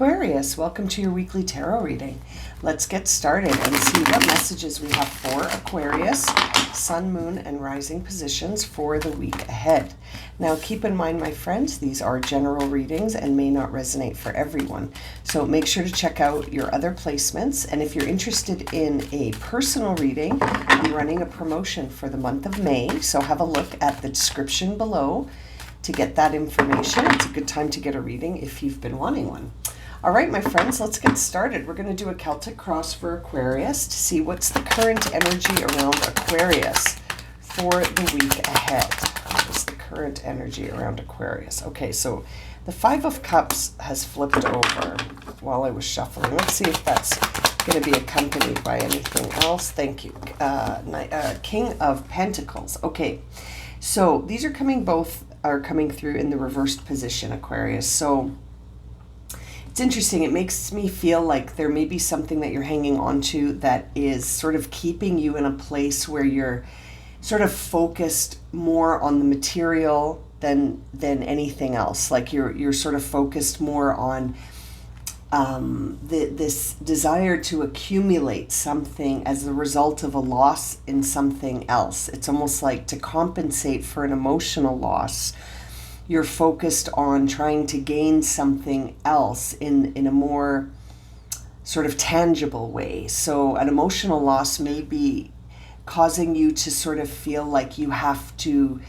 Aquarius, welcome to your weekly tarot reading. Let's get started and see what messages we have for Aquarius, Sun, Moon, and Rising positions for the week ahead. Now keep in mind, my friends, these are general readings and may not resonate for everyone. So make sure to check out your other placements. And if you're interested in a personal reading, I'll be running a promotion for the month of May. So have a look at the description below to get that information. It's a good time to get a reading if you've been wanting one. All right, my friends, let's get started. We're going to do a Celtic cross for Aquarius to see what's the current energy around Aquarius for the week ahead. What is the current energy around Aquarius? Okay, so the Five of Cups has flipped over while I was shuffling. Let's see if that's going to be accompanied by anything else. Thank you. King of Pentacles. Okay, so these are coming through in the reversed position, Aquarius. So it's interesting. It makes me feel like there may be something that you're hanging on to that is sort of keeping you in a place where you're sort of focused more on the material than anything else. Like you're sort of focused more on this desire to accumulate something as a result of a loss in something else. It's almost like to compensate for an emotional loss, you're focused on trying to gain something else in a more sort of tangible way. So an emotional loss may be causing you to sort of feel like you have to,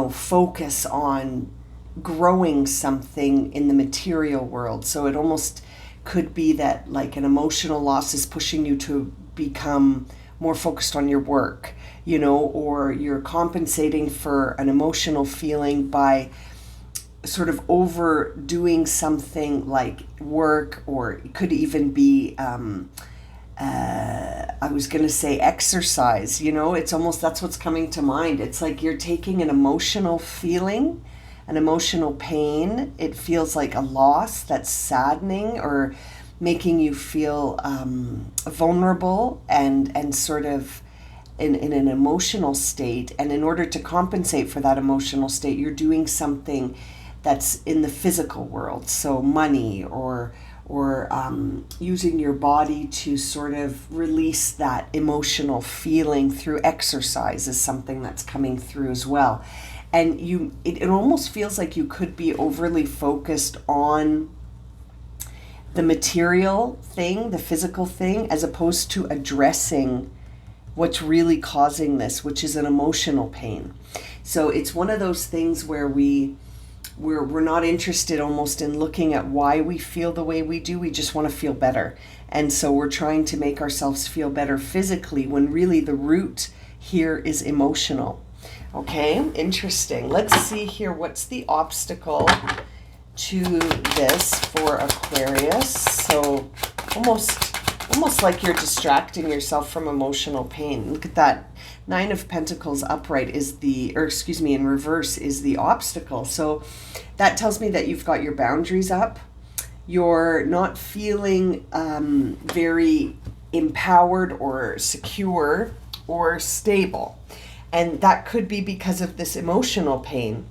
focus on growing something in the material world. So it almost could be that like an emotional loss is pushing you to become more focused on your work, or you're compensating for an emotional feeling by sort of overdoing something like work, or it could even be, I was going to say exercise, it's almost, that's what's coming to mind. It's like you're taking an emotional feeling, an emotional pain. It feels like a loss that's saddening or making you feel vulnerable and sort of in an emotional state. And in order to compensate for that emotional state, you're doing something that's in the physical world. So money or using your body to sort of release that emotional feeling through exercise is something that's coming through as well. And it almost feels like you could be overly focused on the material thing, the physical thing, as opposed to addressing what's really causing this, which is an emotional pain. So it's one of those things where we're not interested almost in looking at why we feel the way we do. We just want to feel better. And so we're trying to make ourselves feel better physically when really the root here is emotional. Okay, interesting. Let's see here. What's the obstacle to this for Aquarius? So almost like you're distracting yourself from emotional pain. Look at that. Nine of Pentacles upright in reverse is the obstacle. So that tells me that you've got your boundaries up. You're not feeling very empowered or secure or stable. And that could be because of this emotional pain.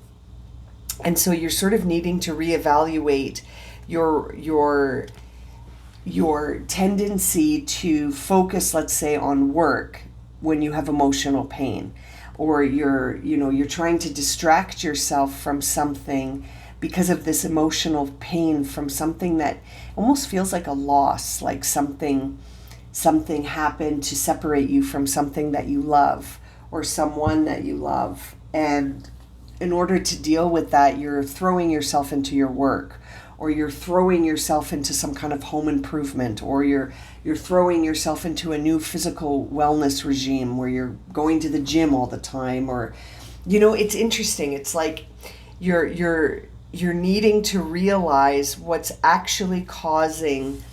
And so you're sort of needing to reevaluate your tendency to focus, let's say, on work when you have emotional pain, or you're trying to distract yourself from something because of this emotional pain from something that almost feels like a loss, like something happened to separate you from something that you love or someone that you love. And in order to deal with that, you're throwing yourself into your work, or you're throwing yourself into some kind of home improvement, or you're throwing yourself into a new physical wellness regime where you're going to the gym all the time. Or it's interesting. It's like you're needing to realize what's actually causing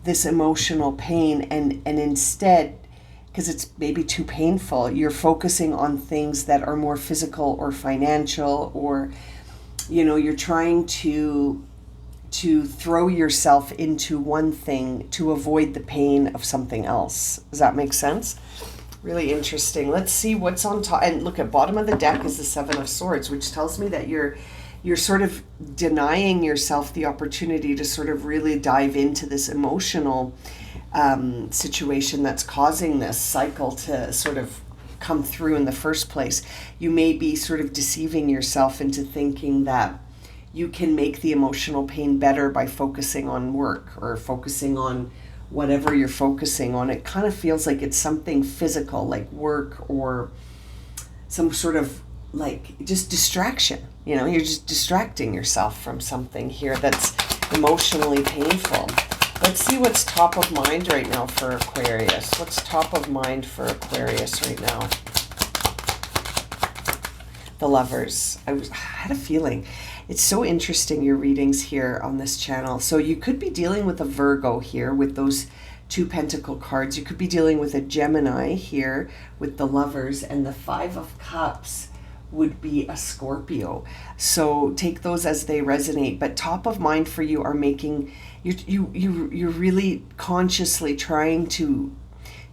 this emotional pain, and instead, because it's maybe too painful, you're focusing on things that are more physical or financial, or you're trying to throw yourself into one thing to avoid the pain of something else. Does that make sense? Really interesting. Let's see what's on top. And look, at bottom of the deck is the Seven of Swords, which tells me that you're you're sort of denying yourself the opportunity to sort of really dive into this emotional situation that's causing this cycle to sort of come through in the first place. You may be sort of deceiving yourself into thinking that you can make the emotional pain better by focusing on work or focusing on whatever you're focusing on. It kind of feels like it's something physical, like work or some sort of like just distraction. You know, you're just distracting yourself from something here that's emotionally painful. Let's see what's top of mind right now for Aquarius. What's top of mind for Aquarius right now? The Lovers. I had a feeling. It's so interesting, your readings here on this channel. So you could be dealing with a Virgo here with those 2 Pentacle cards. You could be dealing with a Gemini here with the Lovers, and the 5 of Cups would be a Scorpio. So take those as they resonate. But top of mind for you are making you're really consciously trying to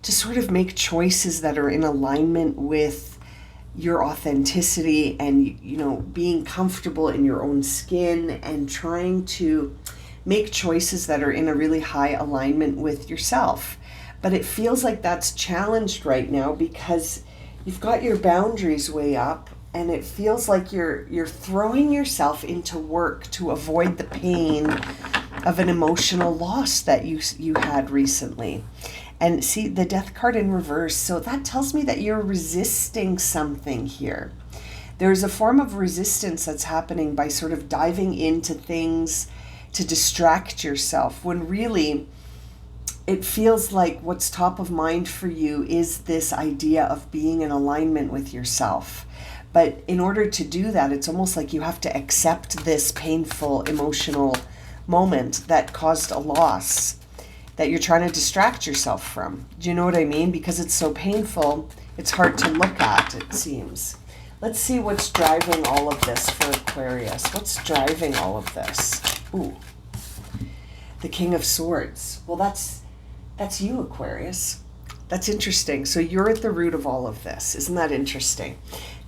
sort of make choices that are in alignment with your authenticity and, you know, being comfortable in your own skin and trying to make choices that are in a really high alignment with yourself. But it feels like that's challenged right now because you've got your boundaries way up, and it feels like you're throwing yourself into work to avoid the pain of an emotional loss that you had recently. And see the Death card in reverse. So that tells me that you're resisting something here. There's a form of resistance that's happening by sort of diving into things to distract yourself, when really it feels like what's top of mind for you is this idea of being in alignment with yourself. But in order to do that, it's almost like you have to accept this painful emotional moment that caused a loss that you're trying to distract yourself from. Do you know what I mean? Because it's so painful, it's hard to look at, it seems. Let's see what's driving all of this for Aquarius. What's driving all of this? Ooh, the King of Swords. Well, that's you, Aquarius. That's interesting. So you're at the root of all of this. Isn't that interesting?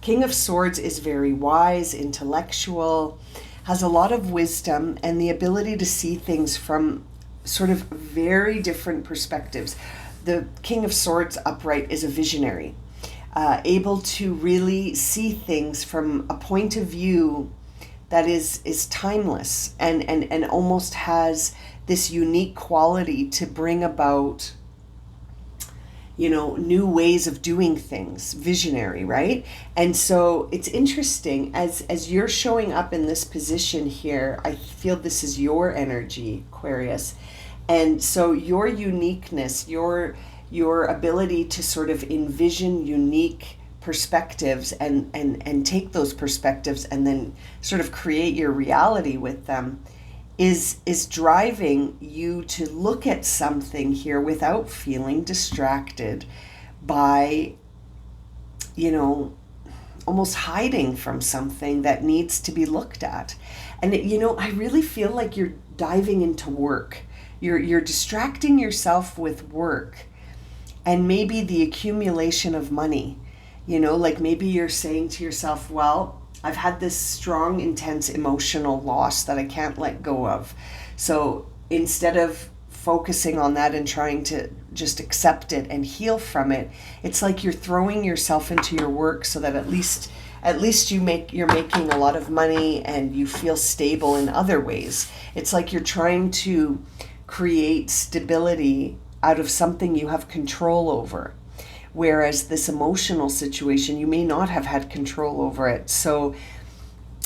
King of Swords is very wise, intellectual, has a lot of wisdom and the ability to see things from sort of very different perspectives. The King of Swords upright is a visionary, able to really see things from a point of view that is timeless and almost has this unique quality to bring about, you know, new ways of doing things. Visionary, right? And so it's interesting as you're showing up in this position here. I feel this is your energy, Aquarius. And so your uniqueness, your ability to sort of envision unique perspectives and take those perspectives and then sort of create your reality with them is driving you to look at something here without feeling distracted by, you know, almost hiding from something that needs to be looked at. And you know, I really feel like you're diving into work. You're distracting yourself with work and maybe the accumulation of money. You know, like maybe you're saying to yourself, well, I've had this strong, intense emotional loss that I can't let go of. So instead of focusing on that and trying to just accept it and heal from it, it's like you're throwing yourself into your work so that at least you're making a lot of money and you feel stable in other ways. It's like you're trying to create stability out of something you have control over. Whereas this emotional situation, you may not have had control over it. So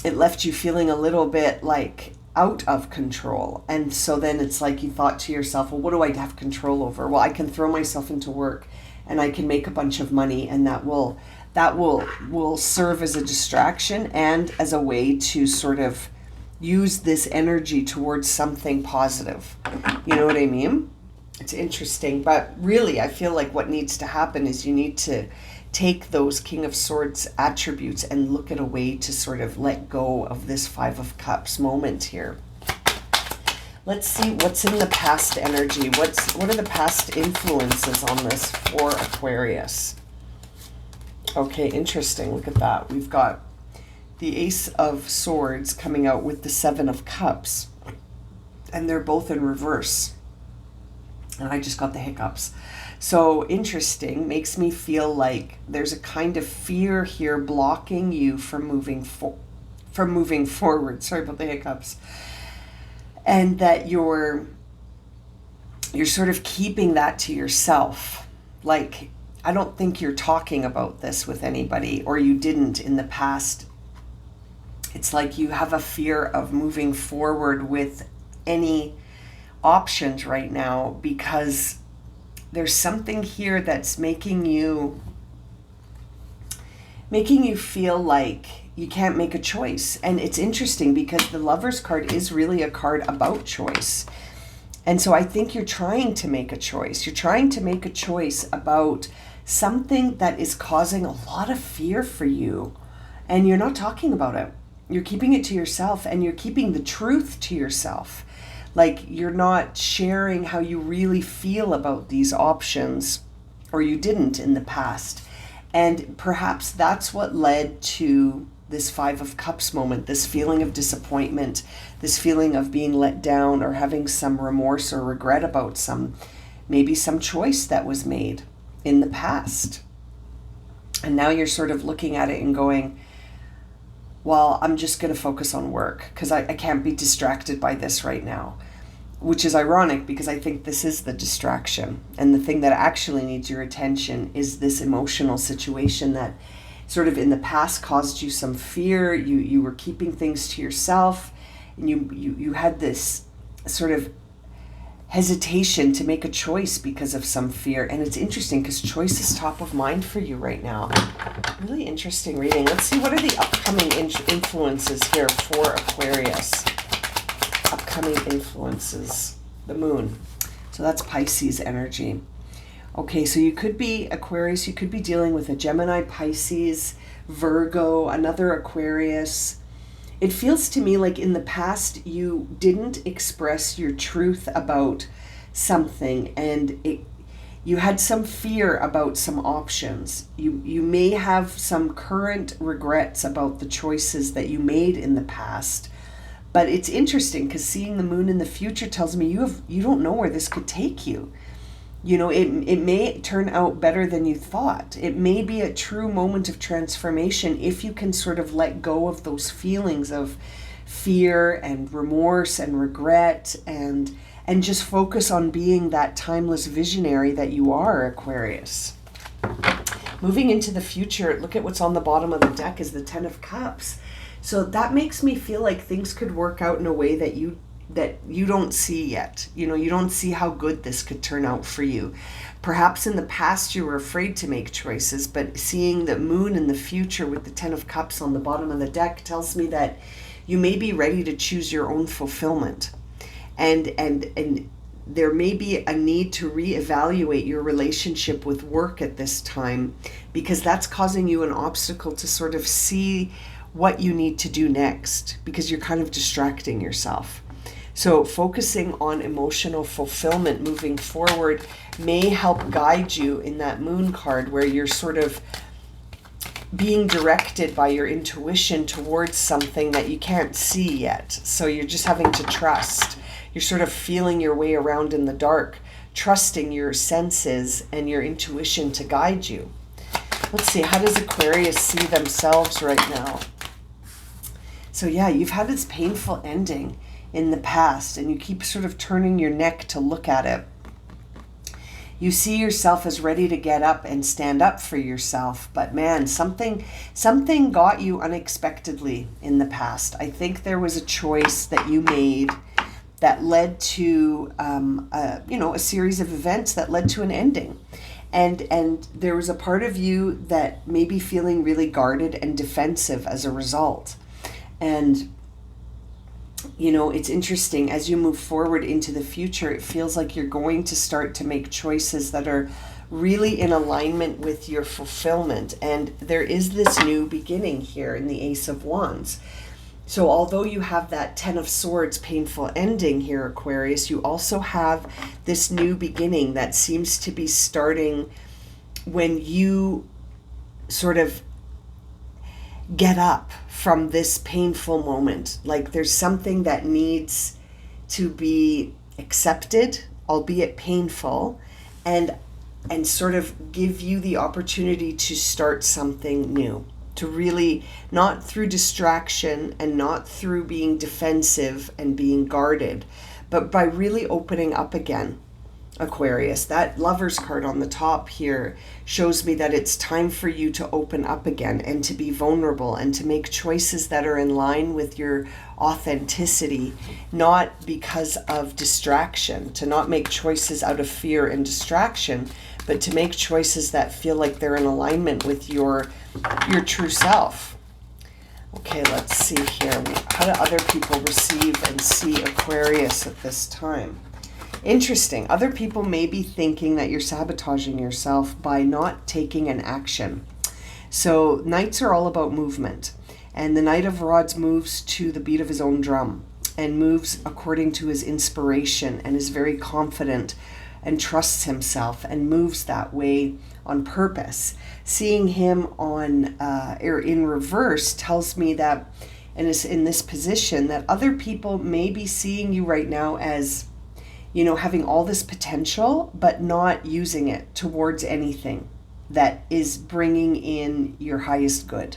it left you feeling a little bit like out of control. And so then it's like you thought to yourself, well, what do I have control over? Well, I can throw myself into work and I can make a bunch of money, and that will serve as a distraction and as a way to sort of use this energy towards something positive. You know what I mean? It's interesting, but really I feel like what needs to happen is you need to take those King of Swords attributes and look at a way to sort of let go of this Five of Cups moment here. Let's see what's in the past energy. What are the past influences on this for Aquarius? Okay, interesting. Look at that. We've got the Ace of Swords coming out with the Seven of Cups, and they're both in reverse. And I just got the hiccups. So interesting, makes me feel like there's a kind of fear here blocking you from moving forward. Sorry about the hiccups. And that you're sort of keeping that to yourself. Like, I don't think you're talking about this with anybody, or you didn't in the past. It's like you have a fear of moving forward with any options right now because there's something here that's making you feel like you can't make a choice. And it's interesting because the Lover's card is really a card about choice. And so I think you're trying to make a choice. You're trying to make a choice about something that is causing a lot of fear for you. And you're not talking about it. You're keeping it to yourself, and you're keeping the truth to yourself. Like, you're not sharing how you really feel about these options, or you didn't in the past. And perhaps that's what led to this Five of Cups moment, this feeling of disappointment, this feeling of being let down or having some remorse or regret about maybe some choice that was made in the past. And now you're sort of looking at it and going, well, I'm just going to focus on work because I can't be distracted by this right now, which is ironic because I think this is the distraction. And the thing that actually needs your attention is this emotional situation that sort of in the past caused you some fear. You were keeping things to yourself, and you had this sort of hesitation to make a choice because of some fear. And it's interesting because choice is top of mind for you right now. Really interesting reading. Let's see, what are the upcoming influences here for Aquarius? Upcoming influences. The moon. So that's Pisces energy. Okay, so you could be Aquarius, you could be dealing with a Gemini, Pisces, Virgo, another Aquarius. It feels to me like in the past you didn't express your truth about something, and you had some fear about some options. You may have some current regrets about the choices that you made in the past. But it's interesting because seeing the moon in the future tells me you don't know where this could take you. You know, it may turn out better than you thought. It may be a true moment of transformation if you can sort of let go of those feelings of fear and remorse and regret and just focus on being that timeless visionary that you are, Aquarius. Moving into the future, look at what's on the bottom of the deck is the Ten of Cups. So that makes me feel like things could work out in a way that you don't see yet. You know, you don't see how good this could turn out for you. Perhaps in the past you were afraid to make choices, but seeing the moon in the future with the Ten of Cups on the bottom of the deck tells me that you may be ready to choose your own fulfillment. And there may be a need to reevaluate your relationship with work at this time, because that's causing you an obstacle to sort of see what you need to do next, because you're kind of distracting yourself. So focusing on emotional fulfillment moving forward may help guide you in that moon card, where you're sort of being directed by your intuition towards something that you can't see yet. So you're just having to trust. You're sort of feeling your way around in the dark, trusting your senses and your intuition to guide you. Let's see, how does Aquarius see themselves right now? So yeah, you've had this painful ending in the past, and you keep sort of turning your neck to look at it. You see yourself as ready to get up and stand up for yourself, but man, something got you unexpectedly in the past. I think there was a choice that you made that led to a series of events that led to an ending. And there was a part of you that may be feeling really guarded and defensive as a result. And you know, it's interesting, as you move forward into the future, it feels like you're going to start to make choices that are really in alignment with your fulfillment. And there is this new beginning here in the Ace of Wands. So although you have that Ten of Swords painful ending here, Aquarius, you also have this new beginning that seems to be starting when you sort of get up from this painful moment. Like there's something that needs to be accepted, albeit painful, and sort of give you the opportunity to start something new, to really, not through distraction and not through being defensive and being guarded, but by really opening up again. Aquarius, that Lover's card on the top here shows me that it's time for you to open up again and to be vulnerable and to make choices that are in line with your authenticity, not because of distraction, to not make choices out of fear and distraction, but to make choices that feel like they're in alignment with your true self. Okay, let's see here. How do other people receive and see Aquarius at this time? Interesting. Other people may be thinking that you're sabotaging yourself by not taking an action. So Knights are all about movement. And the Knight of Rods moves to the beat of his own drum and moves according to his inspiration and is very confident and trusts himself and moves that way on purpose. Seeing him on or in reverse tells me that, and is in this position, that other people may be seeing you right now as, having all this potential, but not using it towards anything that is bringing in your highest good.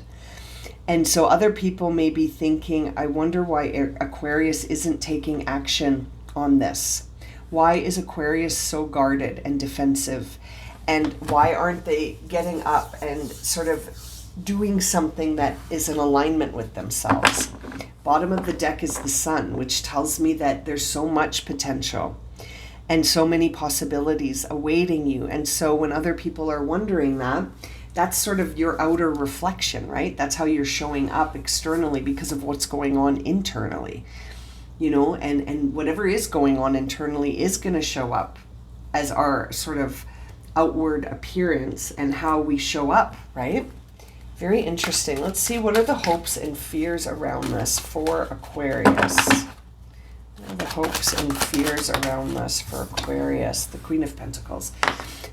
And so other people may be thinking, I wonder why Aquarius isn't taking action on this. Why is Aquarius so guarded and defensive? And why aren't they getting up and sort of doing something that is in alignment with themselves? Bottom of the deck is the Sun, which tells me that there's so much potential and so many possibilities awaiting you. And so when other people are wondering that, that's sort of your outer reflection, right? That's how you're showing up externally because of what's going on internally, and whatever is going on internally is going to show up as our sort of outward appearance and how we show up, right? Very interesting. Let's see, what are the hopes and fears around this for Aquarius? The hopes and fears around this for Aquarius, the Queen of Pentacles.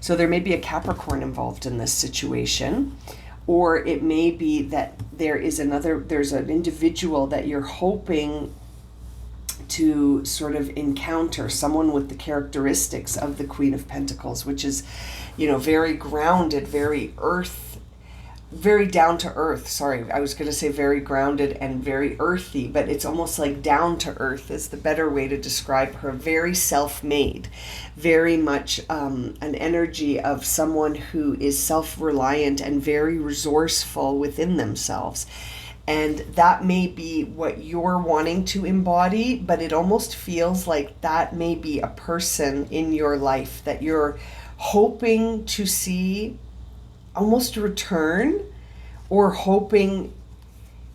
So there may be a Capricorn involved in this situation, or it may be that there's an individual that you're hoping to sort of encounter, someone with the characteristics of the Queen of Pentacles, which is, very grounded, very down to earth. Sorry, I was going to say very grounded and very earthy, but it's almost like down to earth is the better way to describe her. Very self-made, very much an energy of someone who is self-reliant and very resourceful within themselves. And that may be what you're wanting to embody, but it almost feels like that may be a person in your life that you're hoping to see almost return, or hoping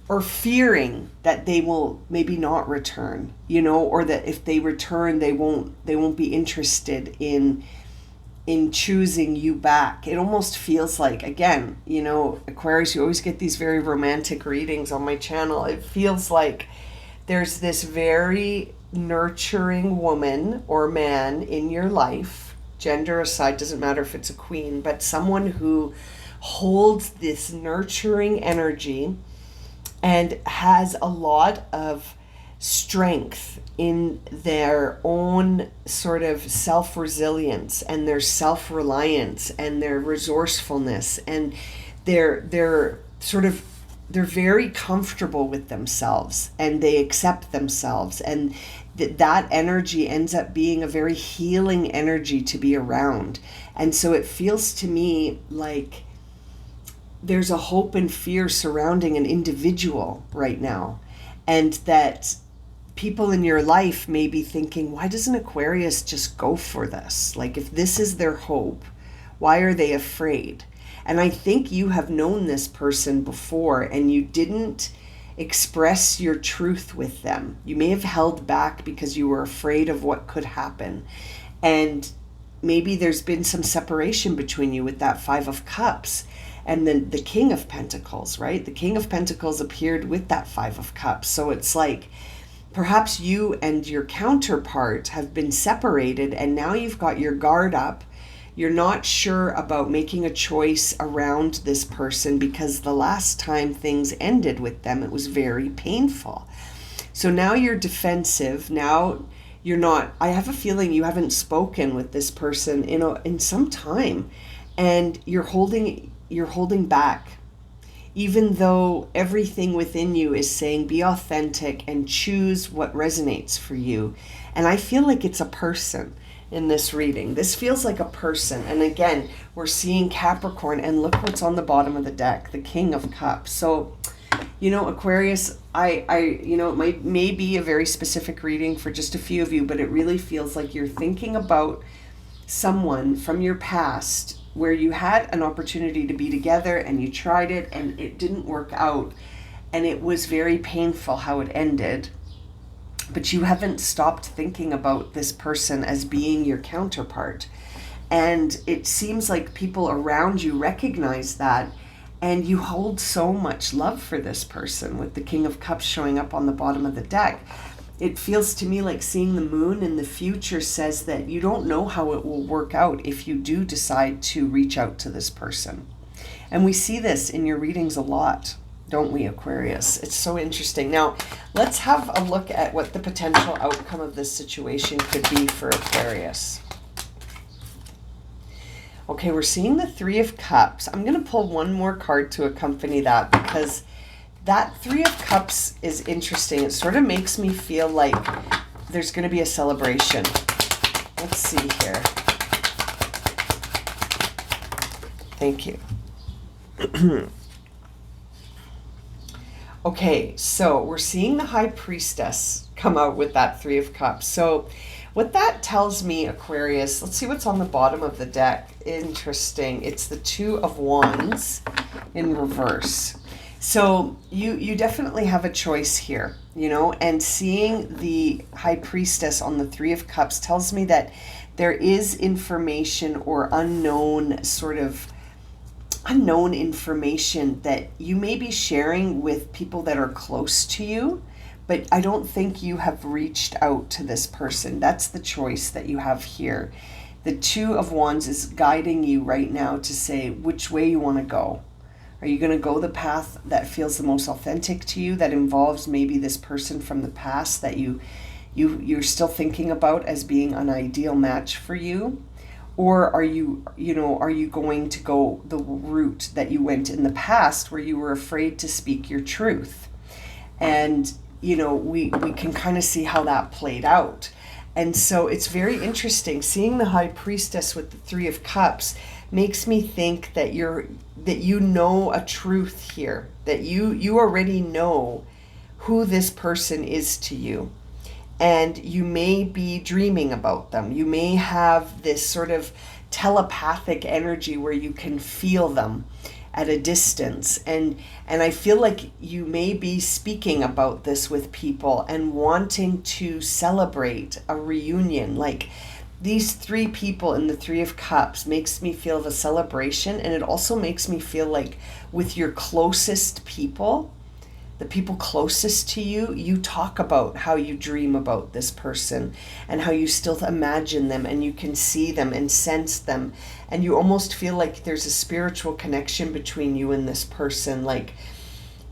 or fearing that they will maybe not return, or that if they return, they won't be interested in choosing you back. It almost feels like, again, Aquarius, you always get these very romantic readings on my channel. It feels like there's this very nurturing woman or man in your life, gender aside, doesn't matter if it's a queen, but someone who holds this nurturing energy and has a lot of strength in their own sort of self-resilience and their self-reliance and their resourcefulness, and they're very comfortable with themselves and they accept themselves, and that energy ends up being a very healing energy to be around. And so it feels to me like there's a hope and fear surrounding an individual right now, and that people in your life may be thinking, why doesn't Aquarius just go for this? Like, if this is their hope, why are they afraid? And I think you have known this person before and you didn't express your truth with them. You may have held back because you were afraid of what could happen. And maybe there's been some separation between you with that Five of Cups. And then the King of Pentacles, right? The King of Pentacles appeared with that Five of Cups. So it's like perhaps you and your counterpart have been separated, and now you've got your guard up. You're not sure about making a choice around this person because the last time things ended with them, it was very painful. So now you're defensive. Now you're not, I have a feeling you haven't spoken with this person in some time, and you're holding back, even though everything within you is saying be authentic and choose what resonates for you. And I feel like it's a person in this reading. This feels like a person. And again, we're seeing Capricorn, and look what's on the bottom of the deck, the King of Cups. So, Aquarius, it may be a very specific reading for just a few of you, but it really feels like you're thinking about someone from your past where you had an opportunity to be together and you tried it and it didn't work out, and it was very painful how it ended. But you haven't stopped thinking about this person as being your counterpart. And it seems like people around you recognize that, and you hold so much love for this person with the King of Cups showing up on the bottom of the deck. It feels to me like seeing the moon in the future says that you don't know how it will work out if you do decide to reach out to this person. And we see this in your readings a lot, don't we, Aquarius? It's so interesting. Now, let's have a look at what the potential outcome of this situation could be for Aquarius. Okay, we're seeing the Three of Cups. I'm going to pull one more card to accompany that, because that Three of Cups is interesting. It sort of makes me feel like there's going to be a celebration. Let's see here. Thank you. Okay, so we're seeing the High Priestess come out with that Three of Cups. So what that tells me, Aquarius, let's see what's on the bottom of the deck. Interesting. It's the Two of Wands in reverse. So you definitely have a choice here, and seeing the High Priestess on the Three of Cups tells me that there is information or unknown information that you may be sharing with people that are close to you, but I don't think you have reached out to this person. That's the choice that you have here. The Two of Wands is guiding you right now to say which way you want to go. Are you going to go the path that feels the most authentic to you, that involves maybe this person from the past that you're still thinking about as being an ideal match for you? Or are you going to go the route that you went in the past where you were afraid to speak your truth? And, we can kind of see how that played out. And so it's very interesting. Seeing the High Priestess with the Three of Cups makes me think that you know a truth here, that you already know who this person is to you. And you may be dreaming about them. You may have this sort of telepathic energy where you can feel them at a distance. And I feel like you may be speaking about this with people and wanting to celebrate a reunion. Like these three people in the Three of Cups makes me feel of a celebration. And it also makes me feel like with your closest people, the people closest to you, you talk about how you dream about this person and how you still imagine them and you can see them and sense them. And you almost feel like there's a spiritual connection between you and this person. Like,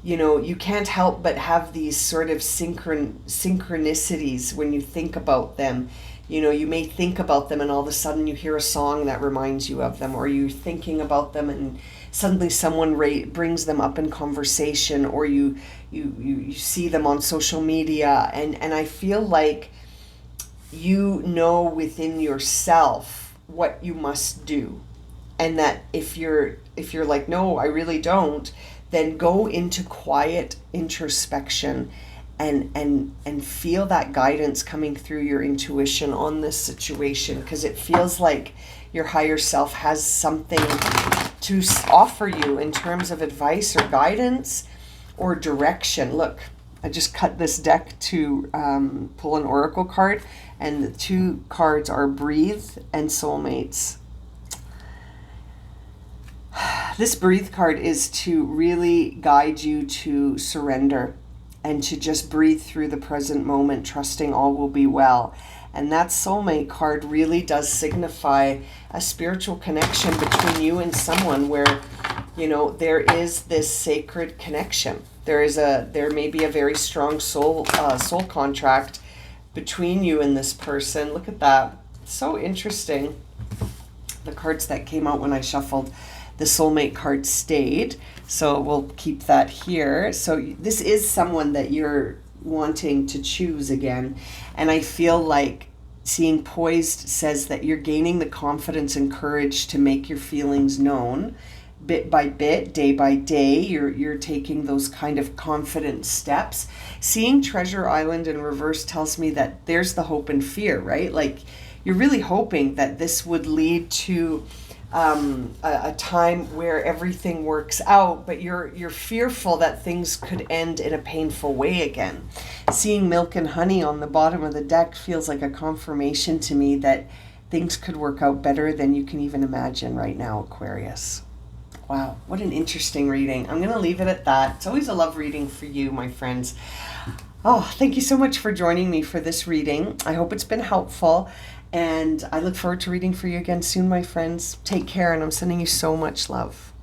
you can't help but have these sort of synchronicities when you think about them. You may think about them and all of a sudden you hear a song that reminds you of them, or you're thinking about them and suddenly someone brings them up in conversation, or you see them on social media, and I feel like within yourself what you must do, and that if you're like, no, I really don't, then go into quiet introspection and feel that guidance coming through your intuition on this situation, because it feels like your higher self has something to offer you in terms of advice or guidance or direction. Look, I just cut this deck to pull an oracle card, and the two cards are Breathe and Soulmates. This Breathe card is to really guide you to surrender and to just breathe through the present moment, trusting all will be well. And that soulmate card really does signify a spiritual connection between you and someone where, there is this sacred connection. There may be a very strong soul contract between you and this person. Look at that. So interesting. The cards that came out when I shuffled, the soulmate card stayed. So we'll keep that here. So this is someone that you're wanting to choose again. And I feel like seeing poised says that you're gaining the confidence and courage to make your feelings known. Bit by bit, day by day, you're taking those kind of confident steps. Seeing Treasure Island in reverse tells me that there's the hope and fear, right? Like you're really hoping that this would lead to a time where everything works out, but you're fearful that things could end in a painful way again. Seeing Milk and Honey on the bottom of the deck feels like a confirmation to me that things could work out better than you can even imagine right now, Aquarius. Wow, what an interesting reading. I'm going to leave it at that. It's always a love reading for you, my friends. Oh, thank you so much for joining me for this reading. I hope it's been helpful, and I look forward to reading for you again soon, my friends. Take care, and I'm sending you so much love.